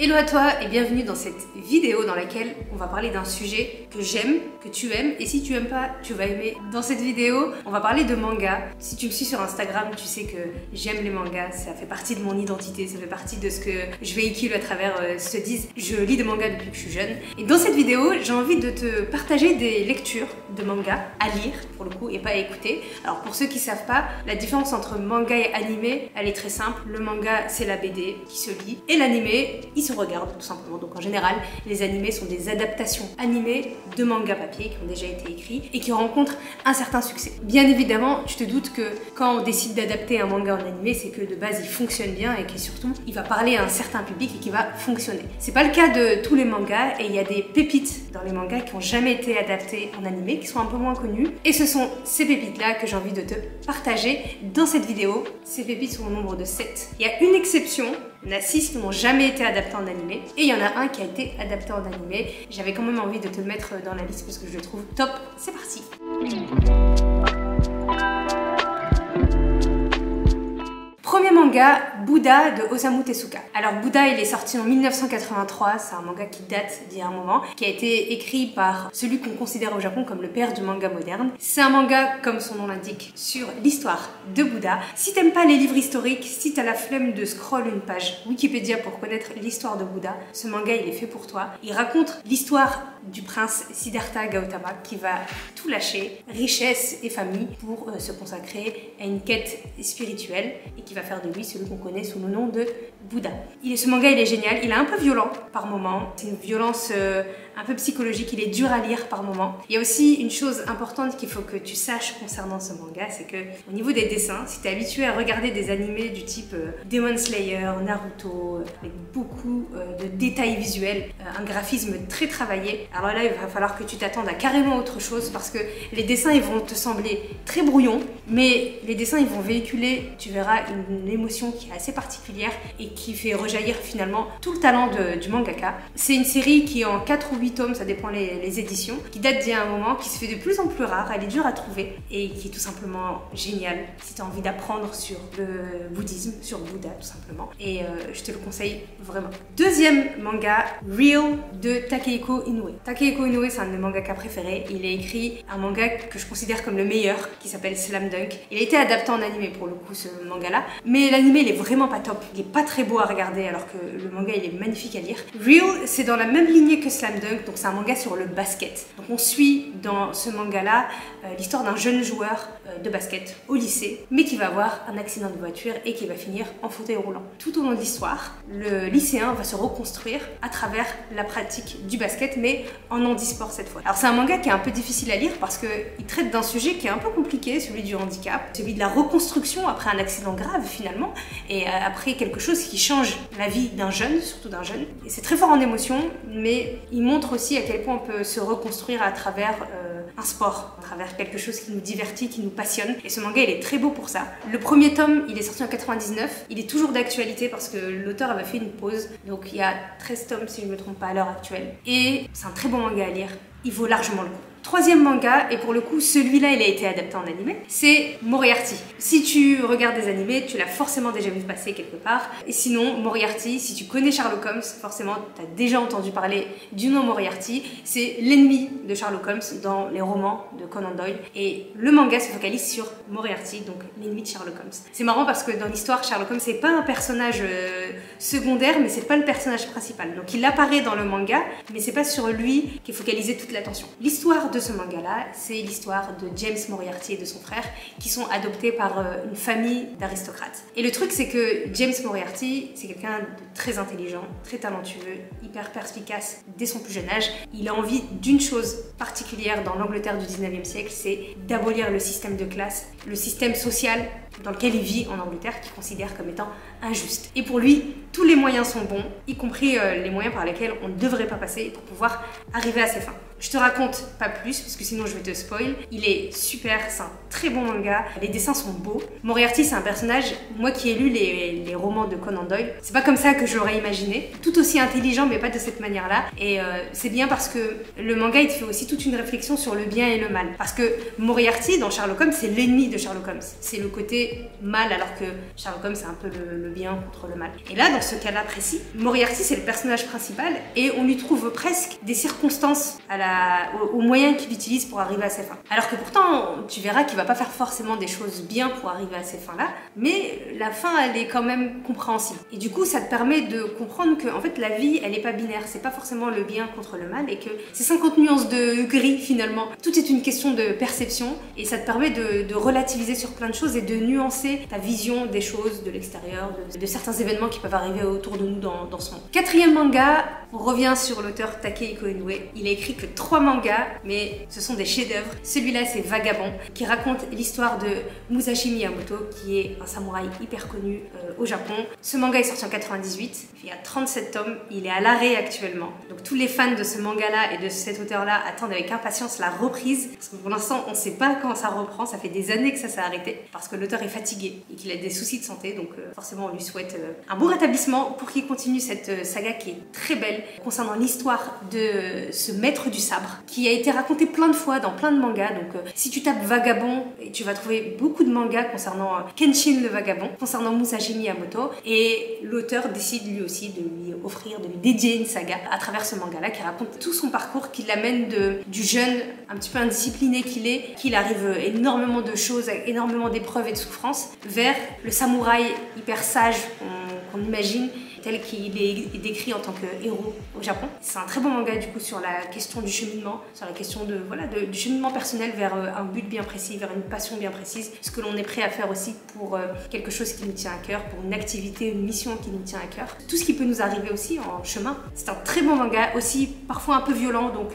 Hello à toi et bienvenue dans cette vidéo dans laquelle on va parler d'un sujet que j'aime, que tu aimes, et si tu aimes pas, tu vas aimer. Dans cette vidéo, on va parler de manga. Si tu me suis sur Instagram, tu sais que j'aime les mangas, ça fait partie de mon identité, ça fait partie de ce que je véhicule à travers ce disque. Je lis des mangas depuis que je suis jeune. Et dans cette vidéo, j'ai envie de te partager des lectures de mangas à lire, pour le coup, et pas à écouter. Alors pour ceux qui savent pas, la différence entre manga et animé, elle est très simple. Le manga, c'est la BD qui se lit, et l'animé, il se regarde tout simplement. Donc en général, les animés sont des adaptations animées de mangas papier qui ont déjà été écrits et qui rencontrent un certain succès. Bien évidemment, tu te doutes que quand on décide d'adapter un manga en animé, c'est que de base il fonctionne bien et que surtout il va parler à un certain public et qui va fonctionner. C'est pas le cas de tous les mangas et il y a des pépites dans les mangas qui n'ont jamais été adaptés en animé, qui sont un peu moins connus. Et ce sont ces pépites là que j'ai envie de te partager dans cette vidéo. Ces pépites sont au nombre de 7. Il y a une exception. Il y en a 6 qui n'ont jamais été adaptés en animé et il y en a un qui a été adapté en animé. J'avais quand même envie de te le mettre dans la liste parce que je le trouve top. C'est parti! Premier manga, Bouddha de Osamu Tezuka. Alors Bouddha, il est sorti en 1983, c'est un manga qui date d'il y a un moment, qui a été écrit par celui qu'on considère au Japon comme le père du manga moderne. C'est un manga, comme son nom l'indique, sur l'histoire de Bouddha. Si t'aimes pas les livres historiques, si t'as la flemme de scroll une page Wikipédia pour connaître l'histoire de Bouddha, ce manga il est fait pour toi. Il raconte l'histoire du prince Siddhartha Gautama qui va tout lâcher, richesse et famille, pour se consacrer à une quête spirituelle et qui va faire de lui celui qu'on connaît sous le nom de Bouddha. Ce manga il est génial, il est un peu violent par moments, c'est une violence un peu psychologique, il est dur à lire par moments. Il y a aussi une chose importante qu'il faut que tu saches concernant ce manga, c'est que au niveau des dessins, si tu es habitué à regarder des animés du type Demon Slayer, Naruto, avec beaucoup de détails visuels, un graphisme très travaillé, alors là il va falloir que tu t'attendes à carrément autre chose parce que les dessins ils vont te sembler très brouillons, mais les dessins ils vont véhiculer, tu verras, une émotion qui est assez particulière et qui fait rejaillir finalement tout le talent du mangaka. C'est une série qui est en 4 ou 8 tomes, ça dépend les éditions, qui date d'il y a un moment, qui se fait de plus en plus rare, elle est dure à trouver et qui est tout simplement géniale si tu as envie d'apprendre sur le bouddhisme, sur Bouddha tout simplement. Et je te le conseille vraiment. Deuxième manga, Real de Takehiko Inoue. Takehiko Inoue, c'est un de mes mangakas préférés. Il a écrit un manga que je considère comme le meilleur, qui s'appelle Slam Dunk. Il a été adapté en animé pour le coup, ce manga-là, mais l'animé il est vraiment pas top. Il est pas très beau à regarder alors que le manga il est magnifique à lire. Real, c'est dans la même lignée que Slam Dunk, donc c'est un manga sur le basket. Donc on suit dans ce manga-là l'histoire d'un jeune joueur de basket au lycée, mais qui va avoir un accident de voiture et qui va finir en fauteuil roulant. Tout au long de l'histoire, le lycéen va se reconstruire à travers la pratique du basket, mais en handisport cette fois. Alors c'est un manga qui est un peu difficile à lire parce qu'il traite d'un sujet qui est un peu compliqué, celui du handicap, celui de la reconstruction après un accident grave finalement, et après quelque chose qui change la vie d'un jeune, surtout d'un jeune. Et c'est très fort en émotion, mais il montre aussi à quel point on peut se reconstruire à travers un sport, à travers quelque chose qui nous divertit, qui nous passionne. Et ce manga, il est très beau pour ça. Le premier tome, il est sorti en 99. Il est toujours d'actualité parce que l'auteur avait fait une pause. Donc il y a 13 tomes, si je ne me trompe pas, à l'heure actuelle. Et c'est un très bon manga à lire. Il vaut largement le coup. Troisième manga, et pour le coup celui-là il a été adapté en animé, c'est Moriarty. Si tu regardes des animés, tu l'as forcément déjà vu passer quelque part. Et sinon, Moriarty, si tu connais Sherlock Holmes, forcément tu as déjà entendu parler du nom Moriarty. C'est l'ennemi de Sherlock Holmes dans les romans de Conan Doyle. Et le manga se focalise sur Moriarty, donc l'ennemi de Sherlock Holmes. C'est marrant parce que dans l'histoire, Sherlock Holmes c'est pas un personnage secondaire, mais c'est pas le personnage principal. Donc il apparaît dans le manga, mais c'est pas sur lui qu'est focalisée toute l'attention. L'histoire de ce manga-là, c'est l'histoire de James Moriarty et de son frère qui sont adoptés par une famille d'aristocrates. Et le truc, c'est que James Moriarty, c'est quelqu'un de très intelligent, très talentueux, hyper perspicace dès son plus jeune âge. Il a envie d'une chose particulière dans l'Angleterre du 19e siècle, c'est d'abolir le système de classe, le système social dans lequel il vit en Angleterre, qu'il considère comme étant injuste. Et pour lui, tous les moyens sont bons, y compris les moyens par lesquels on ne devrait pas passer pour pouvoir arriver à ses fins. Je te raconte pas plus parce que sinon je vais te spoil. Il est super, c'est un très bon manga, les dessins sont beaux. Moriarty c'est un personnage, moi qui ai lu les romans de Conan Doyle, c'est pas comme ça que je l'aurais imaginé. Tout aussi intelligent mais pas de cette manière-là. Et c'est bien parce que le manga il te fait aussi toute une réflexion sur le bien et le mal. Parce que Moriarty dans Sherlock Holmes c'est l'ennemi de Sherlock Holmes. C'est le côté côté mal, alors que Sherlock Holmes c'est un peu le bien contre le mal. Et là, dans ce cas-là précis, Moriarty c'est le personnage principal et on lui trouve presque des circonstances aux moyens qu'il utilise pour arriver à ses fins. Alors que pourtant, tu verras qu'il va pas faire forcément des choses bien pour arriver à ces fins-là, mais la fin elle est quand même compréhensible. Et du coup, ça te permet de comprendre que en fait la vie elle est pas binaire, c'est pas forcément le bien contre le mal et que c'est 50 nuances de gris finalement. Tout est une question de perception et ça te permet de relativiser sur plein de choses et de nuancer ta vision des choses de l'extérieur, de certains événements qui peuvent arriver autour de nous dans ce monde. Quatrième manga, on revient sur l'auteur Takehiko Inoue. Il a écrit que 3 mangas, mais ce sont des chefs-d'œuvre. Celui-là, c'est Vagabond, qui raconte l'histoire de Musashi Miyamoto, qui est un samouraï hyper connu au Japon. Ce manga est sorti en 98, il y a 37 tomes, il est à l'arrêt actuellement. Donc tous les fans de ce manga-là et de cet auteur-là attendent avec impatience la reprise, parce que pour l'instant, on ne sait pas quand ça reprend, ça fait des années que ça s'est arrêté, parce que l'auteur est fatigué et qu'il a des soucis de santé, donc forcément on lui souhaite un bon rétablissement pour qu'il continue cette saga qui est très belle, concernant l'histoire de ce maître du sabre, qui a été raconté plein de fois dans plein de mangas. Donc si tu tapes Vagabond, tu vas trouver beaucoup de mangas concernant Kenshin le Vagabond, concernant Musashi Miyamoto, et l'auteur décide lui aussi de lui offrir, de lui dédier une saga à travers ce manga-là qui raconte tout son parcours, qui l'amène du jeune un petit peu indiscipliné qu'il arrive énormément de choses, énormément d'épreuves et de souffrances, vers le samouraï hyper sage qu'on imagine, tel qu'il est décrit en tant que héros au Japon. C'est un très bon manga du coup sur la question du cheminement, sur la question du cheminement personnel vers un but bien précis, vers une passion bien précise, ce que l'on est prêt à faire aussi pour quelque chose qui nous tient à cœur, pour une activité, une mission qui nous tient à cœur. Tout ce qui peut nous arriver aussi en chemin. C'est un très bon manga, aussi parfois un peu violent, donc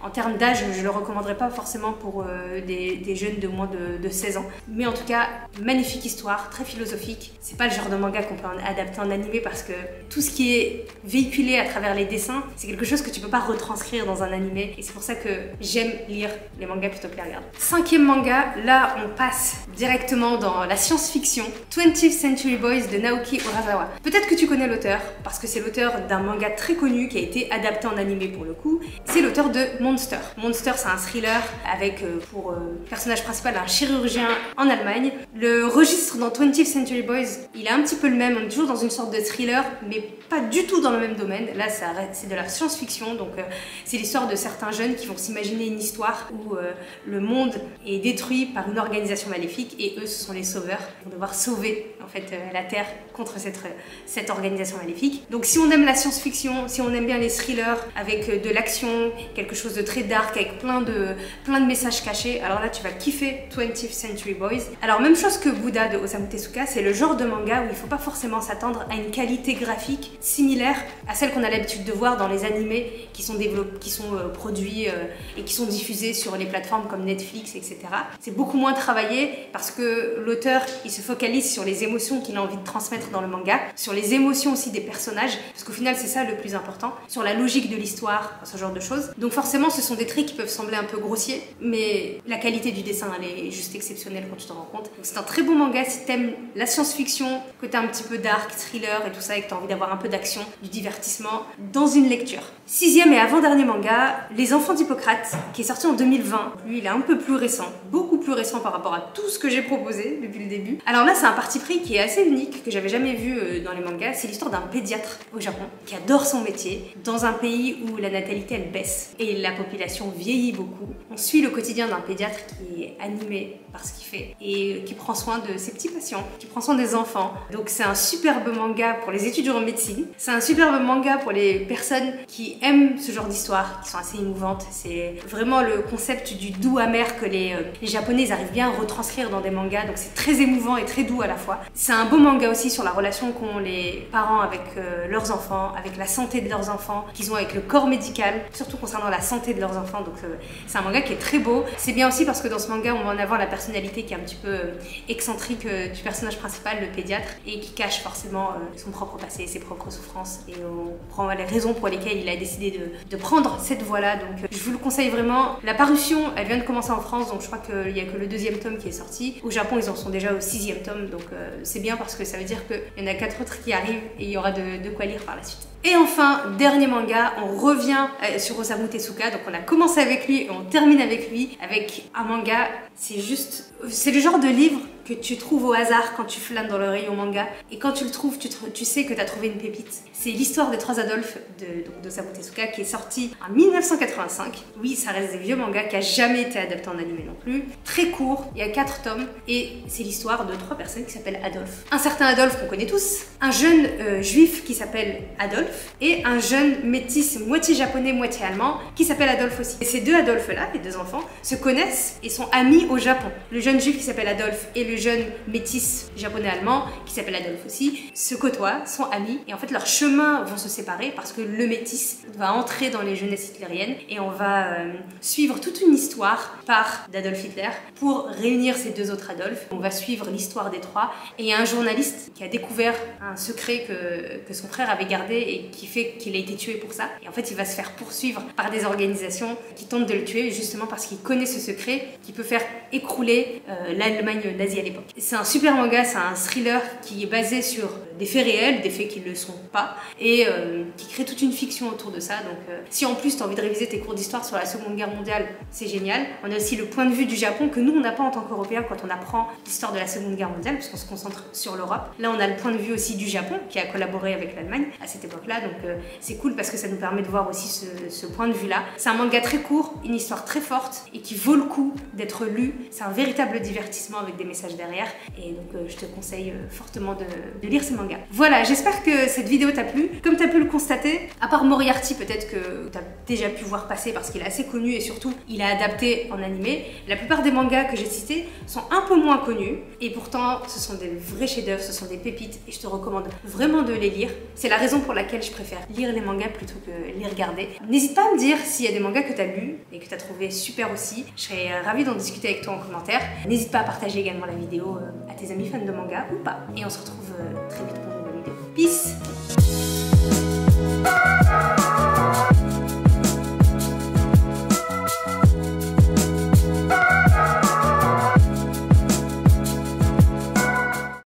en termes d'âge, je le recommanderais pas forcément pour des jeunes de moins de 16 ans. Mais en tout cas, magnifique histoire, très philosophique. C'est pas le genre de manga qu'on peut adapter en animé parce que tout ce qui est véhiculé à travers les dessins, c'est quelque chose que tu peux pas retranscrire dans un animé et c'est pour ça que j'aime lire les mangas plutôt que les regarder. 5e manga, là on passe directement dans la science-fiction, 20th Century Boys de Naoki Urasawa. Peut-être que tu connais l'auteur parce que c'est l'auteur d'un manga très connu qui a été adapté en animé pour le coup. C'est l'auteur de Monster. Monster, c'est un thriller avec pour personnage principal un chirurgien en Allemagne. Le registre dans 20th Century Boys, il est un petit peu le même, on est toujours dans une sorte de thriller mais pas du tout dans le même domaine. Là, c'est de la science-fiction, donc c'est l'histoire de certains jeunes qui vont s'imaginer une histoire où le monde est détruit par une organisation maléfique et eux, ce sont les sauveurs. Ils vont devoir sauver en fait la Terre contre cette organisation maléfique. Donc si on aime la science-fiction, si on aime bien les thrillers avec de l'action, quelque chose de très dark, avec plein de messages cachés, alors là, tu vas kiffer 20th Century Boys. Alors même chose que Buddha de Osamu Tezuka, c'est le genre de manga où il faut pas forcément s'attendre à une qualité graphique similaire à celle qu'on a l'habitude de voir dans les animés qui sont produits et qui sont diffusés sur les plateformes comme Netflix, etc. C'est beaucoup moins travaillé parce que l'auteur, il se focalise sur les émotions qu'il a envie de transmettre dans le manga, sur les émotions aussi des personnages, parce qu'au final, c'est ça le plus important, sur la logique de l'histoire, ce genre de choses. Donc forcément, ce sont des traits qui peuvent sembler un peu grossiers, mais la qualité du dessin, elle est juste exceptionnelle quand tu t'en rends compte. Donc c'est un très bon manga si t'aimes la science-fiction, que t'es un petit peu dark, thriller et tout ça, et que t'as envie d'avoir un peu d'action, du divertissement dans une lecture. 6e et avant-dernier manga, Les Enfants d'Hippocrate, qui est sorti en 2020. Lui, il est un peu plus récent, beaucoup plus récent par rapport à tout ce que j'ai proposé depuis le début. Alors là, c'est un parti pris qui est assez unique, que j'avais jamais vu dans les mangas. C'est l'histoire d'un pédiatre au Japon qui adore son métier, dans un pays où la natalité, elle baisse et la population vieillit beaucoup. On suit le quotidien d'un pédiatre qui est animé par ce qu'il fait et qui prend soin de ses petits patients, qui prend soin des enfants. Donc c'est un superbe manga pour les étudiants en médecine. C'est un superbe manga pour les personnes qui aiment ce genre d'histoires, qui sont assez émouvantes. C'est vraiment le concept du doux amer que les Japonais ils arrivent bien à retranscrire dans des mangas, donc c'est très émouvant et très doux à la fois. C'est un beau manga aussi sur la relation qu'ont les parents avec leurs enfants, avec la santé de leurs enfants, qu'ils ont avec le corps médical, surtout concernant la santé de leurs enfants. Donc c'est un manga qui est très beau. C'est bien aussi parce que dans ce manga, on met en avant la personnalité qui est un petit peu excentrique du personnage principal, le pédiatre, et qui cache forcément son propre passé, ses propres souffrances, et on prend les raisons pour lesquelles il a décidé de prendre cette voie-là. Donc je vous le conseille vraiment. La parution, elle vient de commencer en France, donc je crois qu'il n'y a que le 2e tome qui est sorti. Au Japon, ils en sont déjà au 6e tome, donc c'est bien parce que ça veut dire qu'il y en a 4 autres qui arrivent et il y aura de quoi lire par la suite. Et enfin, dernier manga, on revient sur Osamu Tezuka, donc on a commencé avec lui et on termine avec lui, avec un manga, c'est le genre de livre que tu trouves au hasard quand tu flânes dans le rayon manga. Et quand tu le trouves, tu sais que tu as trouvé une pépite. C'est l'histoire des 3 Adolphes d'Osamu Tezuka qui est sorti en 1985. Oui, ça reste des vieux mangas qui a jamais été adapté en animé non plus. Très court, il y a 4 tomes et c'est l'histoire de 3 personnes qui s'appellent Adolphe. Un certain Adolphe qu'on connaît tous, un jeune juif qui s'appelle Adolphe et un jeune métis moitié japonais, moitié allemand qui s'appelle Adolphe aussi. Et ces 2 Adolphes-là, les 2 enfants, se connaissent et sont amis au Japon. Le jeune juif qui s'appelle Adolphe et le jeune métis japonais-allemand qui s'appelle Adolphe aussi se côtoient, sont amis et en fait leurs chemins vont se séparer parce que le métis va entrer dans les jeunesses hitlériennes et on va suivre toute une histoire par d'Adolf Hitler pour réunir ces 2 autres Adolphes. On va suivre l'histoire des 3 et il y a un journaliste qui a découvert un secret que son frère avait gardé et qui fait qu'il a été tué pour ça. Et en fait, il va se faire poursuivre par des organisations qui tentent de le tuer justement parce qu'il connaît ce secret qui peut faire écrouler l'Allemagne nazie à l'époque. C'est un super manga, c'est un thriller qui est basé sur des faits réels, des faits qui ne le sont pas, et qui crée toute une fiction autour de ça. Donc si en plus tu as envie de réviser tes cours d'histoire sur la Seconde Guerre mondiale, c'est génial. On a aussi le point de vue du Japon que nous on n'a pas en tant qu'Européens quand on apprend l'histoire de la Seconde Guerre mondiale, puisqu'on se concentre sur l'Europe. Là on a le point de vue aussi du Japon qui a collaboré avec l'Allemagne à cette époque-là, donc c'est cool parce que ça nous permet de voir aussi ce point de vue-là. C'est un manga très court, une histoire très forte et qui vaut le coup d'être lu. C'est un véritable divertissement avec des messages derrière et donc je te conseille fortement de lire ces mangas. Voilà, j'espère que cette vidéo t'a plu. Comme tu as pu le constater, à part Moriarty peut-être que tu as déjà pu voir passer parce qu'il est assez connu et surtout il est adapté en animé, la plupart des mangas que j'ai cités sont un peu moins connus et pourtant ce sont des vrais chefs-d'œuvre, ce sont des pépites et je te recommande vraiment de les lire. C'est la raison pour laquelle je préfère lire les mangas plutôt que les regarder. N'hésite pas à me dire s'il y a des mangas que tu as lus et que tu as trouvé super aussi. Je serais ravie d'en discuter avec toi en commentaire. N'hésite pas à partager également la vidéo à tes amis fans de manga ou pas. Et on se retrouve très vite pour une nouvelle vidéo. Peace!